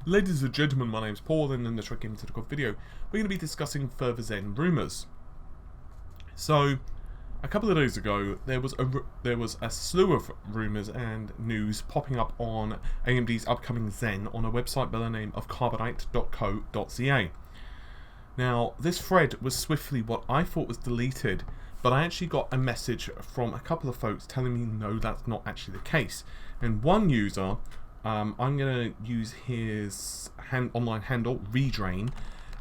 Ladies and gentlemen, my name's Paul, and in this Gaming Technical video, we're going to be discussing further Zen rumours. So, a couple of days ago, there was a slew of rumours and news popping up on AMD's upcoming Zen on a website by the name of carbonite.co.za. Now, this thread was swiftly what I thought was deleted, but I actually got a message from a couple of folks telling me no, that's not actually the case. And one user, I'm going to use his online handle, Redrain,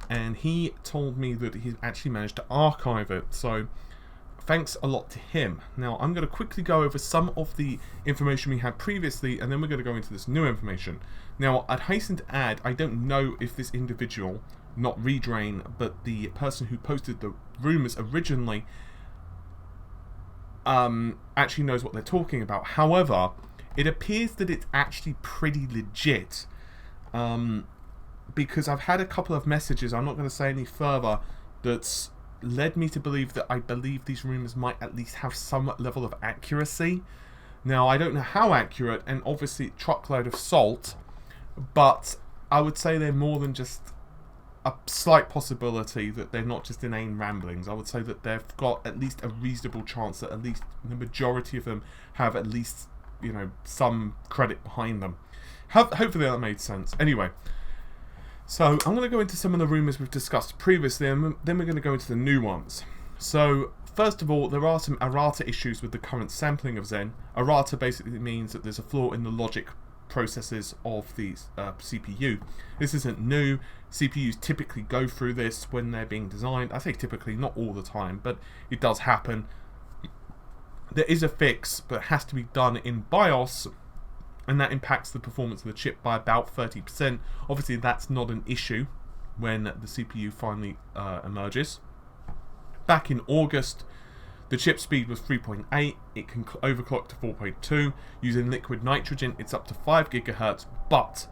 and he told me that he actually managed to archive it, so thanks a lot to him. Now, I'm going to quickly go over some of the information we had previously, and then we're going to go into this new information. Now, I'd hasten to add, I don't know if this individual, not Redrain, but the person who posted the rumours originally, actually knows what they're talking about. However, it appears that it's actually pretty legit, because I've had a couple of messages, I'm not going to say any further, that's led me to believe that I believe these rumours might at least have some level of accuracy. Now, I don't know how accurate, and obviously truckload of salt, but I would say they're more than just a slight possibility that they're not just inane ramblings. I would say that they've got at least a reasonable chance that at least the majority of them have at least, you know, some credit behind them. Hopefully that made sense. Anyway, so I'm going to go into some of the rumours we've discussed previously, and then we're going to go into the new ones. So, first of all, there are some errata issues with the current sampling of Zen. Errata basically means that there's a flaw in the logic processes of the CPU. This isn't new. CPUs typically go through this when they're being designed. I say typically, not all the time, but it does happen. There is a fix, but it has to be done in BIOS, and that impacts the performance of the chip by about 30%. Obviously, that's not an issue when the CPU finally emerges. Back in August, the chip speed was 3.8, it can overclock to 4.2. Using liquid nitrogen, it's up to 5 GHz, but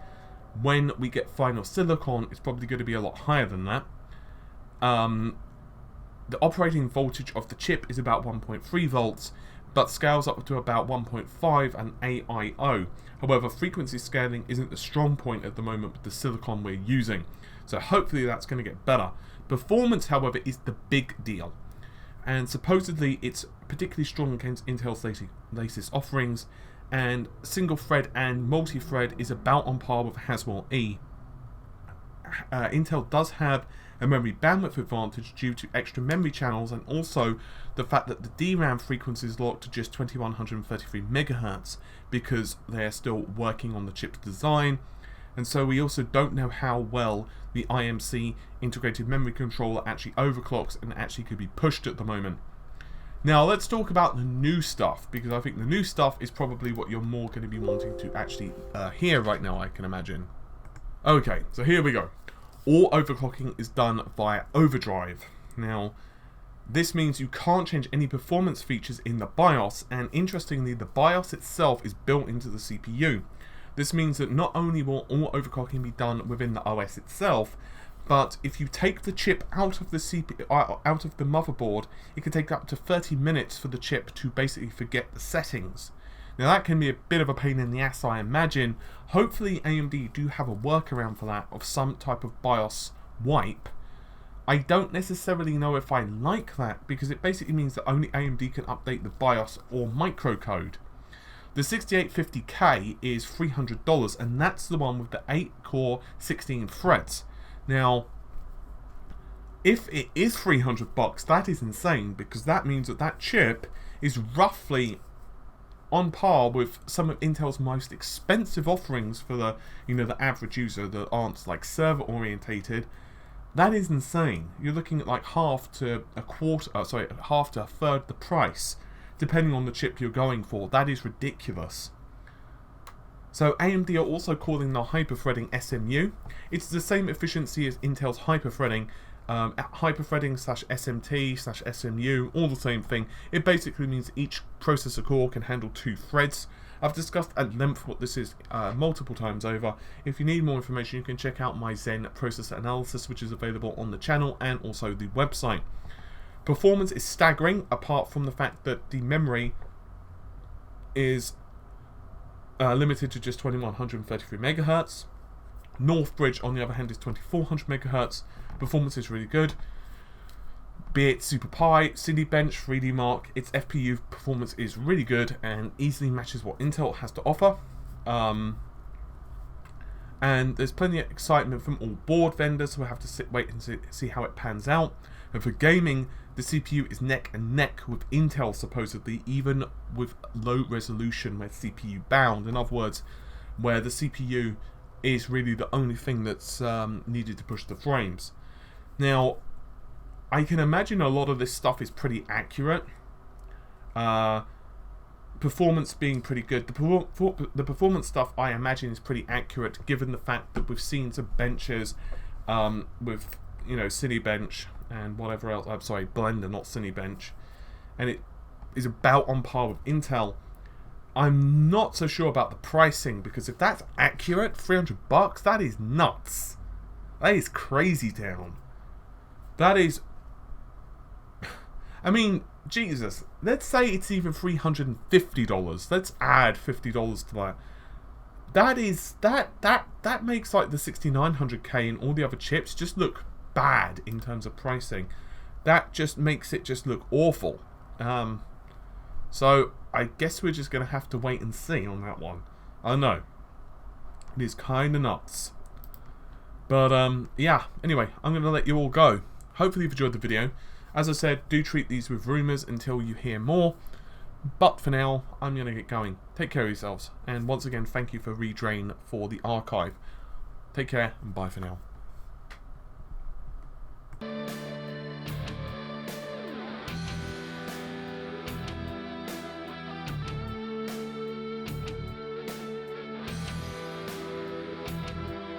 when we get final silicon, it's probably going to be a lot higher than that. The operating voltage of the chip is about 1.3 volts, but scales up to about 1.5 and AIO. However, frequency scaling isn't the strong point at the moment with the silicon we're using, so hopefully that's going to get better. Performance, however, is the big deal, and supposedly it's particularly strong against Intel's latest offerings, and single thread and multi-thread is about on par with Haswell-E. Intel does have a memory bandwidth advantage due to extra memory channels, and also the fact that the DRAM frequency is locked to just 2133 MHz because they're still working on the chip's design. And so we also don't know how well the IMC integrated memory controller actually overclocks and actually could be pushed at the moment. Now let's talk about the new stuff, because I think the new stuff is probably what you're more going to be wanting to actually hear right now, I can imagine. Okay, so here we go. All overclocking is done via overdrive. Now, this means you can't change any performance features in the BIOS, and interestingly, the BIOS itself is built into the CPU. This means that not only will all overclocking be done within the OS itself, but if you take the chip out of the out of the motherboard, it can take up to 30 minutes for the chip to basically forget the settings. Now that can be a bit of a pain in the ass, I imagine. Hopefully AMD do have a workaround for that, of some type of BIOS wipe. I don't necessarily know if I like that, because it basically means that only AMD can update the BIOS or microcode. The 6850K is $300, and that's the one with the 8-core 16 threads. Now, if it is $300, that is insane, because that means that that chip is roughly on par with some of Intel's most expensive offerings for the, the average user that aren't like server orientated. That is insane. You're looking at like half to a third the price, depending on the chip you're going for. That is ridiculous. So AMD are also calling the hyperthreading SMU. It's the same efficiency as Intel's hyperthreading. Hyperthreading/SMT/SMU, all the same thing. It basically means each processor core can handle 2 threads. I've discussed at length what this is multiple times over. If you need more information, you can check out my Zen processor analysis, which is available on the channel and also the website. Performance is staggering, apart from the fact that the memory is limited to just 2133 MHz. Northbridge, on the other hand, is 2400 megahertz. Performance is really good. Be it Super Pi, Cinebench, 3D Mark, its FPU performance is really good and easily matches what Intel has to offer. And there's plenty of excitement from all board vendors, so we'll have to wait and see how it pans out. And for gaming, the CPU is neck and neck with Intel, supposedly, even with low resolution where CPU bound. In other words, where the CPU is really the only thing that's needed to push the frames. Now, I can imagine a lot of this stuff is pretty accurate. Performance being pretty good. The performance stuff, I imagine, is pretty accurate, given the fact that we've seen some benches with, you know, Cinebench and whatever else. I'm sorry, Blender, not Cinebench, and it is about on par with Intel. I'm not so sure about the pricing, because if that's accurate, $300, that is nuts. That is crazy town. That is, I mean, Jesus, let's say it's even $350. Let's add $50 to that. That makes like the 6900K and all the other chips just look bad in terms of pricing. That just makes it just look awful. So I guess we're just gonna have to wait and see on that one. I know it is kind of nuts, but yeah. Anyway, I'm gonna let you all go. Hopefully you've enjoyed the video. As I said, do treat these with rumours until you hear more. But for now, I'm going to get going. Take care of yourselves. And once again, thank you for Redrain for the archive. Take care and bye for now.